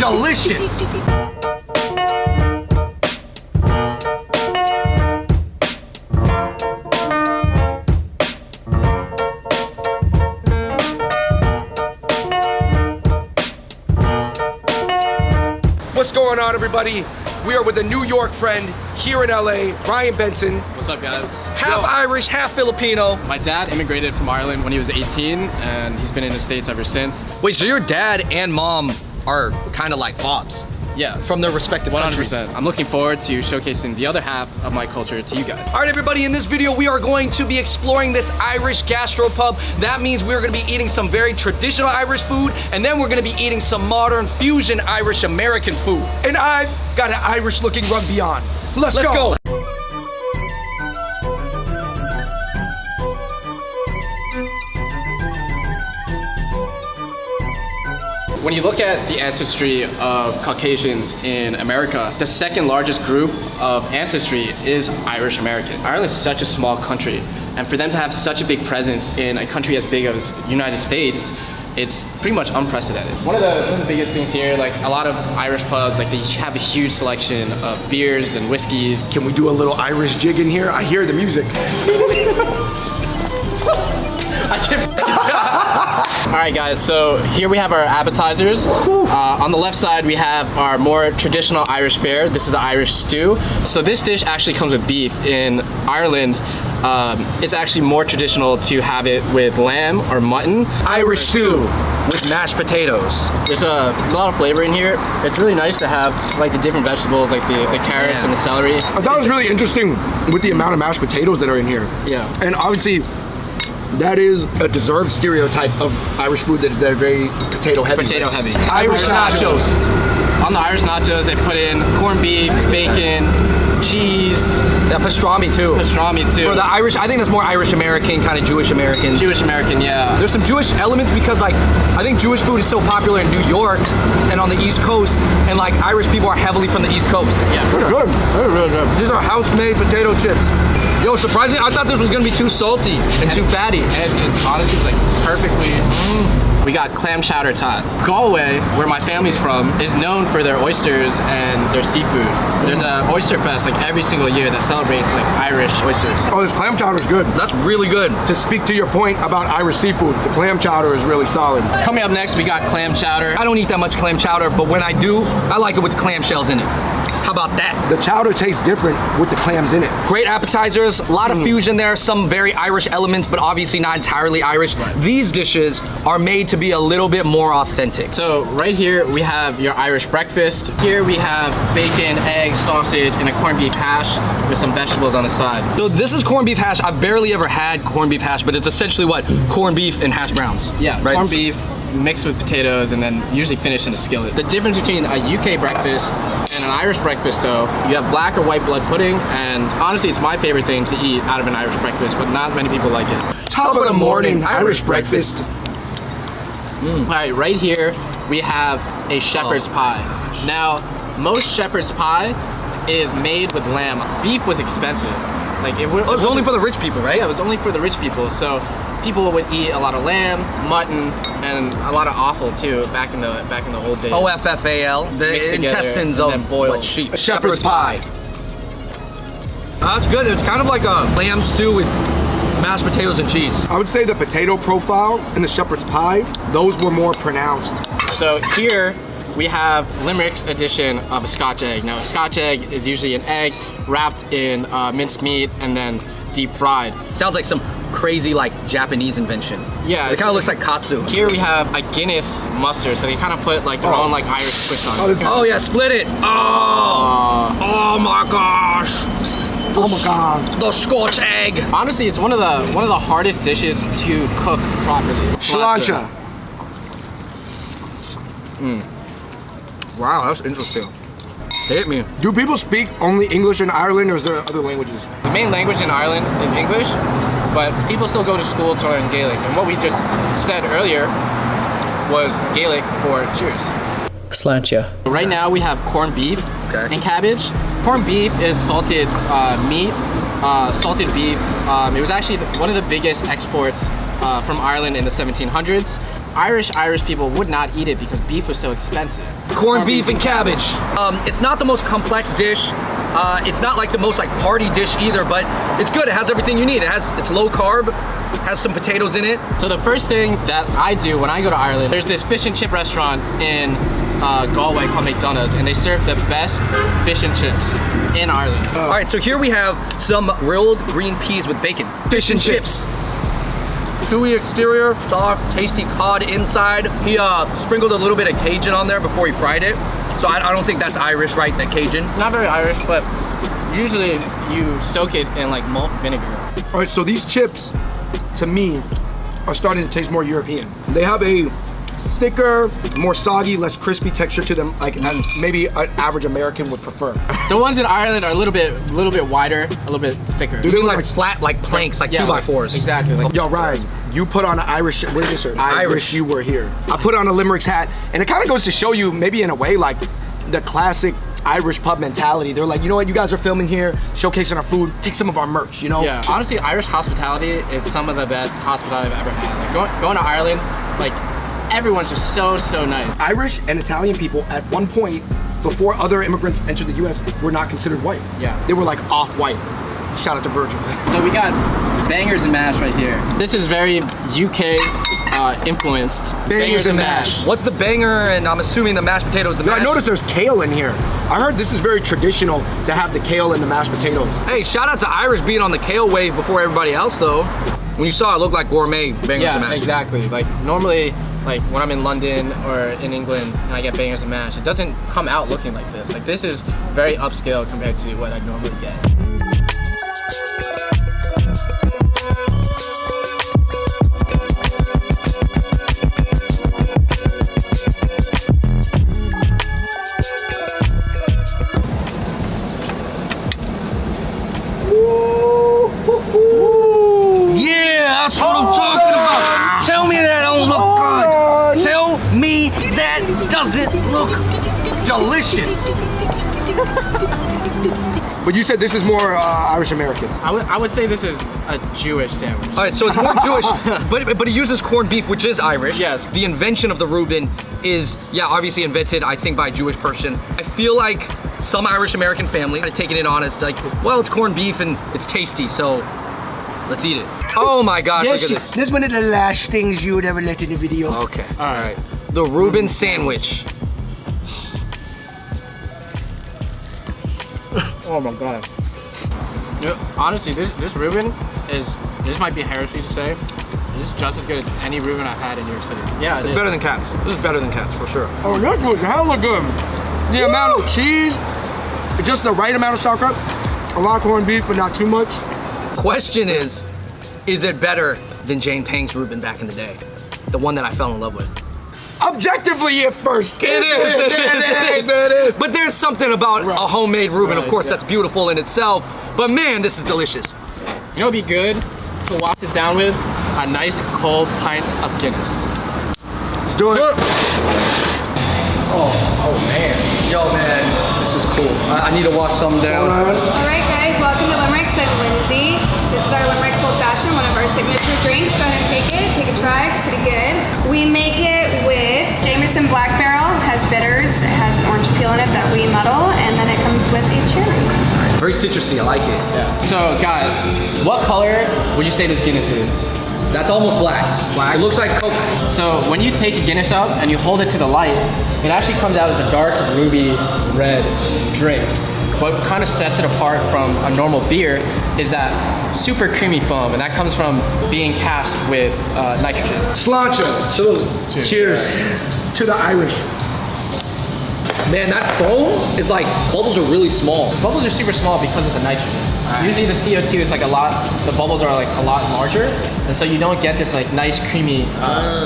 delicious. What's going on, everybody? We are with a New York friend here in LA, Ryan Benson. What's up, guys? Half Irish, half Filipino. My dad immigrated from Ireland when he was 18, and he's been in the States ever since. Wait, so your dad and mom are kind of like fobs? Yeah. From their respective 100%. countries. I'm looking forward to showcasing the other half of my culture to you guys. All right, everybody, in this video, we are going to be exploring this Irish gastropub. That means we're gonna be eating some very traditional Irish food, and then we're gonna be eating some modern fusion Irish American food. And I've got an Irish-looking rugby on. Let's go. When you look at the ancestry of Caucasians in America, the second largest group of ancestry is Irish American. Ireland is such a small country, and for them to have such a big presence in a country as big as the United States, it's pretty much unprecedented. One of the biggest things here, like a lot of Irish pubs, like they have a huge selection of beers and whiskeys. Can we do a little Irish jig in here? I hear the music. I can't. All right, guys, so here we have our appetizers. On the left side, we have our more traditional Irish fare. This is the Irish stew. So this dish actually comes with beef. In Ireland, it's actually more traditional to have it with lamb or mutton. Irish stew with mashed potatoes. There's a lot of flavor in here. It's really nice to have like the different vegetables, like the carrots and the celery. I thought it was really interesting with the amount of mashed potatoes that are in here. Yeah. And obviously, that is a deserved stereotype of Irish food that is very potato heavy. Potato heavy. Irish nachos. On the Irish nachos, they put in corned beef, bacon, cheese. That pastrami too. Pastrami too. For the Irish, I think that's more Irish American, kind of Jewish American. Jewish American, yeah. There's some Jewish elements because like, I think Jewish food is so popular in New York and on the East Coast, and like Irish people are heavily from the East Coast. Yeah. They're good. They're really good. These are house-made potato chips. Yo, surprisingly, I thought this was gonna be too salty and too fatty. And it's honestly like perfectly. We got clam chowder tots. Galway, where my family's from, is known for their oysters and their seafood. There's an oyster fest like every single year that celebrates like Irish oysters. Oh, this clam chowder is good. That's really good. To speak to your point about Irish seafood, the clam chowder is really solid. Coming up next, we got clam chowder. I don't eat that much clam chowder, but when I do, I like it with clam shells in it. How about that? The chowder tastes different with the clams in it. Great appetizers, a lot of fusion there, some very Irish elements, but obviously not entirely Irish. Right. These dishes are made to be a little bit more authentic. So right here, we have your Irish breakfast. Here we have bacon, eggs, sausage, and a corned beef hash with some vegetables on the side. So this is corned beef hash. I've barely ever had corned beef hash, but it's essentially what? Corned beef and hash browns. Yeah, right? corned beef mixed with potatoes and then usually finished in a skillet. The difference between a UK breakfast and an Irish breakfast though, you have black or white blood pudding, and honestly it's my favorite thing to eat out of an Irish breakfast, but not many people like it. Top of the morning, Irish breakfast. All right, right here we have a shepherd's pie. Now, most shepherd's pie is made with lamb. Beef was expensive. Like it was only for the rich people, right? Yeah, it was only for the rich people. So people would eat a lot of lamb, mutton, and a lot of offal too back in the old days. OFFAL, the intestines of boiled sheep. Shepherd's pie. That's good. It's kind of like a lamb stew with mashed potatoes and cheese. I would say the potato profile and the shepherd's pie, those were more pronounced. So here we have Limerick's edition of a Scotch egg. Now a Scotch egg is usually an egg wrapped in minced meat and then deep fried. Sounds like some crazy like Japanese invention. Yeah. It kind of looks like katsu. Here we have a Guinness mustard, so they kind of put like their own like Irish twist on it. Oh yeah, split it. Oh my gosh. Oh my god. The Scotch egg. Honestly, it's one of the hardest dishes to cook properly. Sláinte. Wow, that's interesting. Hit me. Do people speak only English in Ireland, or is there other languages? The main language in Ireland is English, but people still go to school to learn Gaelic. And what we just said earlier was Gaelic for cheers. Sláinte. Right now we have corned beef and cabbage. Corned beef is salted meat, salted beef. It was actually one of the biggest exports from Ireland in the 1700s. Irish people would not eat it because beef was so expensive. corned beef and cabbage. It's not the most complex dish. It's not like the most like party dish either, but it's good. It has everything you need. It's low carb, has some potatoes in it. So the first thing that I do when I go to Ireland, there's this fish and chip restaurant in Galway called McDonald's, and they serve the best fish and chips in Ireland. All right, so here we have some grilled green peas with bacon. Fish and chips. Chewy exterior, soft, tasty cod inside. He sprinkled a little bit of Cajun on there before he fried it. So I don't think that's Irish, right, that Cajun? Not very Irish, but usually you soak it in like malt vinegar. All right, so these chips, to me, are starting to taste more European. They have a thicker, more soggy, less crispy texture to them, like as maybe an average American would prefer. The ones in Ireland are a little bit wider, a little bit thicker. They look like flat, like planks, like 2x4s. Exactly. Like, Yo, Ryan, you put on an Irish, what is this shirt? I Irish. wish you were here. I put on a Limericks hat, and it kind of goes to show you, maybe in a way, like the classic Irish pub mentality. They're like, you know what, you guys are filming here, showcasing our food, take some of our merch, you know? yeah, honestly, Irish hospitality is some of the best hospitality I've ever had. Like going to Ireland, like everyone's just so nice. Irish and Italian people at one point, before other immigrants entered the US, were not considered white. Yeah. They were like off-white. Shout out to Virgil. So we got bangers and mash right here. This is very UK influenced. Bangers and mash. What's the banger? And I'm assuming the mashed potatoes. The Yo, mash. I noticed there's kale in here. I heard this is very traditional to have the kale and the mashed potatoes. Hey, shout out to Irish being on the kale wave before everybody else, though. When you saw it, looked like gourmet bangers and mash. Yeah, exactly. Like normally, like when I'm in London or in England and I get bangers and mash, it doesn't come out looking like this. Like this is very upscale compared to what I normally get. Yeah, that's what I'm talking about. Tell me that don't look good. Tell me that doesn't look delicious. But you said this is more Irish American. I would say this is a Jewish sandwich. All right, so it's more Jewish, but it uses corned beef, which is Irish. Yes. The invention of the Reuben is, yeah, obviously invented, I think, by a Jewish person. I feel like some Irish American family are taking it on as like, well, it's corned beef and it's tasty, so let's eat it. Oh my gosh, look at this. This is one of the last things you would ever let in a video. Okay, all right. The Reuben sandwich. Oh my god. You know, honestly, this Reuben this might be heresy to say. This is just as good as any Reuben I've had in New York City. Yeah, It's better than Cats. This is better than Cats, for sure. Oh, that was hella good. The amount of cheese, just the right amount of sauerkraut. A lot of corned beef, but not too much. Question is it better than Jane Pang's Reuben back in the day? The one that I fell in love with. Objectively, at first. It is. But there's something about a homemade Reuben, of course, that's beautiful in itself. But man, this is delicious. You know what'd be good to wash this down with? A nice cold pint of Guinness. Let's do it. Oh man. Yo man, this is cool. I need to wash some down. All right, guys, welcome to Limericks. I'm Lindsay. This is our Limericks Old Fashioned, one of our signature drinks. Go ahead and take it. Take a try. It's pretty good. We make it with Jameson Black Barrel. Has bitters. It has an orange peel in it that we muddle, and then it comes with a cherry. Very citrusy, I like it. Yeah. So guys, what color would you say this Guinness is? That's almost black. Black? It looks like Coke. So when you take a Guinness up and you hold it to the light, it actually comes out as a dark ruby red drink. What kind of sets it apart from a normal beer is that super creamy foam, and that comes from being cast with nitrogen. Sláinte. Cheers. To the Irish. Man, that foam is like, bubbles are really small. Bubbles are super small because of the nitrogen. Usually the CO2 is like the bubbles are like a lot larger, and so you don't get this like nice creamy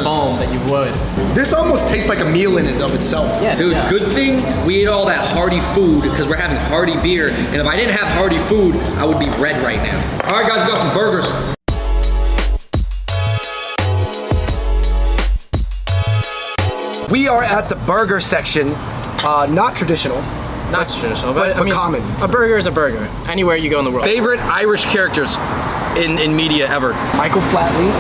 foam that you would. This almost tastes like a meal in and of itself. Yes, Dude, yeah. good thing we ate all that hearty food because we're having hearty beer. And if I didn't have hearty food, I would be red right now. All right, guys, we got some burgers. We are at the burger section. Not traditional. Not traditional, but common. A burger is a burger, anywhere you go in the world. Favorite Irish characters in media ever? Michael Flatley,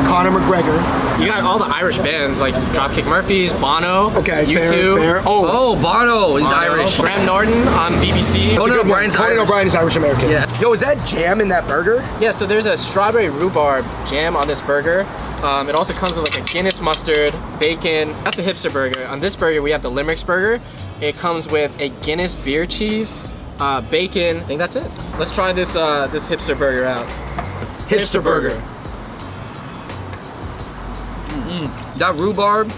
Conor McGregor. You got all the Irish bands like Dropkick Murphys, Bono, Okay, U2. fair. Oh, Bono is Bono, Irish. Graham Norton on BBC. Conan O'Brien's Conan Irish. O'Brien is Irish American. Yeah. Yo, is that jam in that burger? Yeah, so there's a strawberry rhubarb jam on this burger. It also comes with like a Guinness mustard, bacon. That's the hipster burger. On this burger, we have the Limericks burger. It comes with a Guinness beer cheese, bacon. I think that's it. Let's try this this hipster burger out. Hipster burger. That rhubarb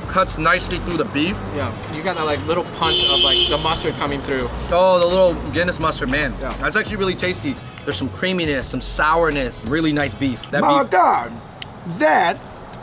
cuts nicely through the beef. Yeah, you got that like little punch of like the mustard coming through. Oh, the little Guinness mustard, man. Yeah. That's actually really tasty. There's some creaminess, some sourness, really nice beef. That My beef. God, that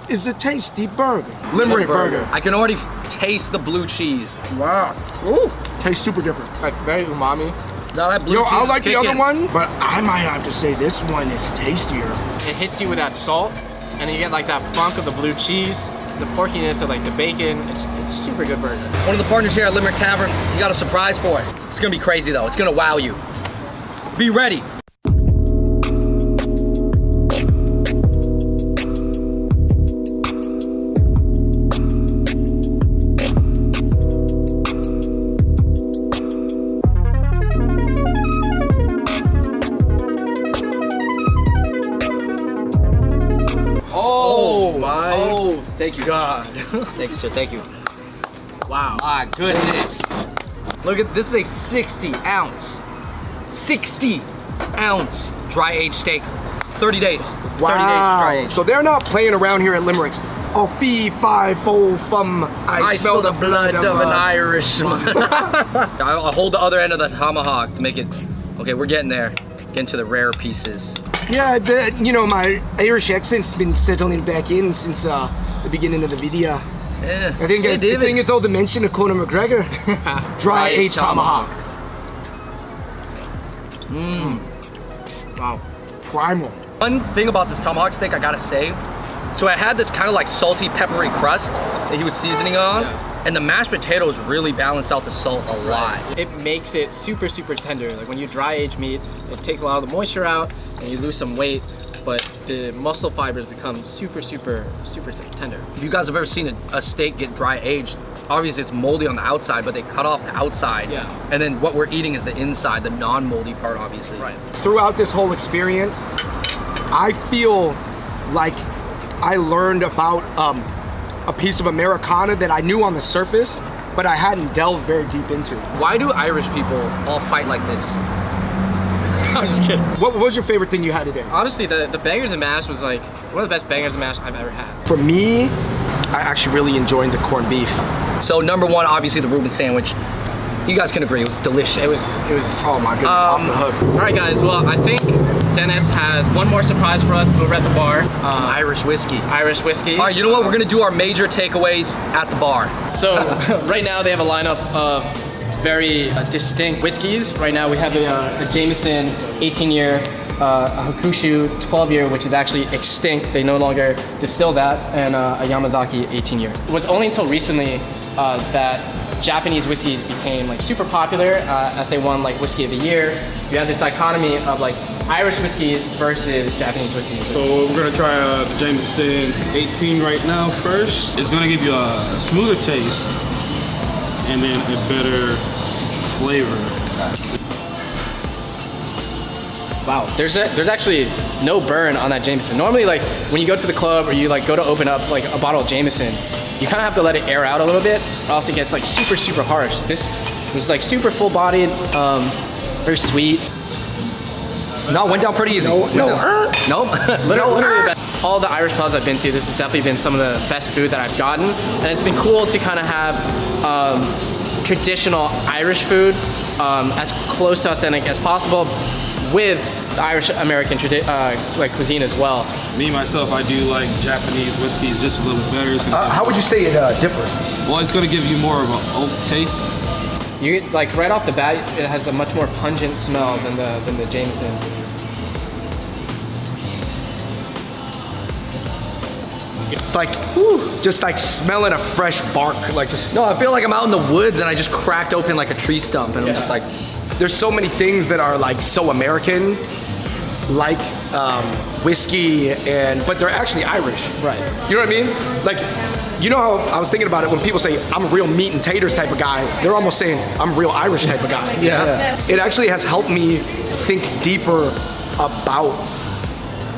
is a tasty burger. Limerick burger. I can already taste the blue cheese. Wow. Ooh. Tastes super different. Like very umami. Now that blue Yo, cheese I is like the other kicking. one, but I might have to say this one is tastier. It hits you with that salt, and then you get like that funk of the blue cheese, the porkiness of like the bacon. It's super good burger. One of the partners here at Limerick Tavern, you got a surprise for us. It's gonna be crazy though. It's gonna wow you. Be ready. Oh my Thank you. God. Thank you, sir. Thank you. Wow. My goodness. Look at this is a 60 ounce dry aged steak. 30 days. 30 days dry aged. So they're not playing around here at Limericks. Oh, fee, fi, fo, fum. I smell the blood of an Irishman. I'll hold the other end of the tomahawk to make it. Okay, we're getting there. Getting to the rare pieces. Yeah, I bet, you know, my Irish accent's been settling back in since the beginning of the video. Yeah. I think it's all the mention of Conor McGregor. Dry aged tomahawk. Wow. Primal. One thing about this tomahawk steak I gotta say, so I had this kind of like salty, peppery crust that he was seasoning on, and the mashed potatoes really balance out the salt a lot. It makes it super, super tender. Like when you dry age meat, it takes a lot of the moisture out and you lose some weight, but the muscle fibers become super, super, super tender. If you guys have ever seen a steak get dry aged, obviously it's moldy on the outside, but they cut off the outside. Yeah. And then what we're eating is the inside, the non-moldy part, obviously. Right. Throughout this whole experience, I feel like I learned about a piece of Americana that I knew on the surface, but I hadn't delved very deep into. Why do Irish people all fight like this? I'm just kidding. What was your favorite thing you had today? Honestly, the bangers and mash was like one of the best bangers and mash I've ever had. For me, I actually really enjoyed the corned beef. So number one, obviously the Reuben sandwich. You guys can agree, it was delicious. It was. Oh my goodness, off the hook. All right, guys. Well, I think Dennis has one more surprise for us over at the bar. Some Irish whiskey. Irish whiskey. All right, you know what? We're gonna do our major takeaways at the bar. So right now they have a lineup of very distinct whiskeys. Right now we have a Jameson 18-year, a Hakushu 12-year, which is actually extinct. They no longer distill that, and a Yamazaki 18-year. It was only until recently that Japanese whiskeys became like super popular as they won like whiskey of the year. You have this dichotomy of like Irish whiskeys versus Japanese whiskeys. So we're gonna try the Jameson 18 right now first. It's gonna give you a smoother taste and then a better flavor. Wow, there's actually no burn on that Jameson. Normally, like when you go to the club or you like go to open up like a bottle of Jameson, you kind of have to let it air out a little bit, or else it gets like super, super harsh. This was like super full-bodied, very sweet. No, went down pretty easy. Nope. Literally, all the Irish pubs I've been to, this has definitely been some of the best food that I've gotten, and it's been cool to kind of have traditional Irish food as close to authentic as possible, with the Irish American like cuisine as well. Me myself, I do like Japanese whiskeys just a little bit better. It's gonna How would you say it differs? well, it's gonna give you more of an oak taste. You like right off the bat, it has a much more pungent smell than the Jameson. It's like, just like smelling a fresh bark, like just. No, I feel like I'm out in the woods and I just cracked open like a tree stump and I'm just like, There's so many things that are like so American, like whiskey, but they're actually Irish. Right. You know what I mean? Like, you know how I was thinking about it when people say I'm a real meat and taters type of guy, they're almost saying I'm a real Irish type of guy. Yeah. It actually has helped me think deeper about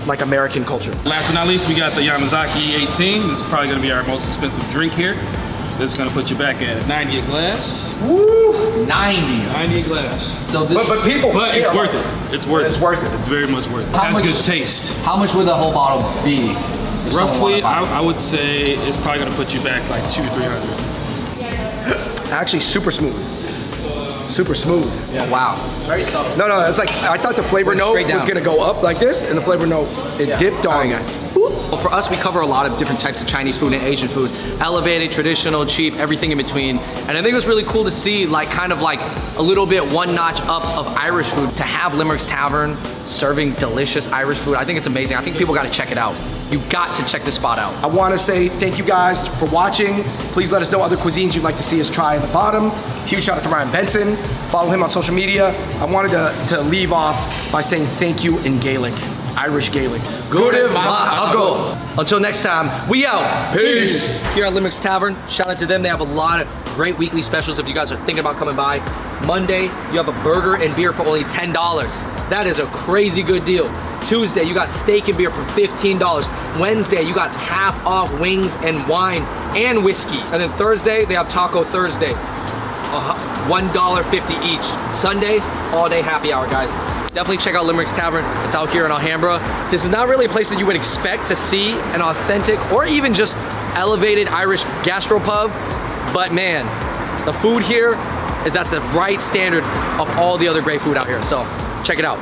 like American culture. Last but not least, we got the Yamazaki 18. This is probably gonna be our most expensive drink here. This is gonna put you back at 90 a glass. Woo! 90. 90 a glass. So this. But people, But it's care worth about it. It's worth it. It's worth it. It's very much worth it. How Has much- good taste. How much would the whole bottle be? if someone Roughly, wanted to buy it? I would say it's probably gonna put you back like 200-300. Actually, super smooth. Super smooth. Yeah. Wow. Very subtle. No, it's like I thought the flavor Went note straight was down. gonna go up like this, and the flavor note it dipped on. All right, guys. Well, for us, we cover a lot of different types of Chinese food and Asian food. Elevated, traditional, cheap, everything in between. And I think it was really cool to see like kind of like a little bit one notch up of Irish food. To have Limerick's Tavern serving delicious Irish food, I think it's amazing. I think people gotta check it out. You got to check this spot out. I want to say thank you guys for watching. Please let us know other cuisines you'd like to see us try at the bottom. Huge shout out to Ryan Benson. Follow him on social media. I wanted to leave off by saying thank you in Gaelic, Irish Gaelic. Good go. Until next time, we out. Peace. Here at Limerick's Tavern, shout out to them. They have a lot of great weekly specials if you guys are thinking about coming by. Monday, you have a burger and beer for only $10. That is a crazy good deal. Tuesday, you got steak and beer for $15. Wednesday, you got half off wings and wine and whiskey. And then Thursday, they have Taco Thursday. $1.50 each. Sunday, all day happy hour, guys. Definitely check out Limerick's Tavern. It's out here in Alhambra. This is not really a place that you would expect to see an authentic or even just elevated Irish gastropub, but man, the food here is at the right standard of all the other great food out here. So check it out.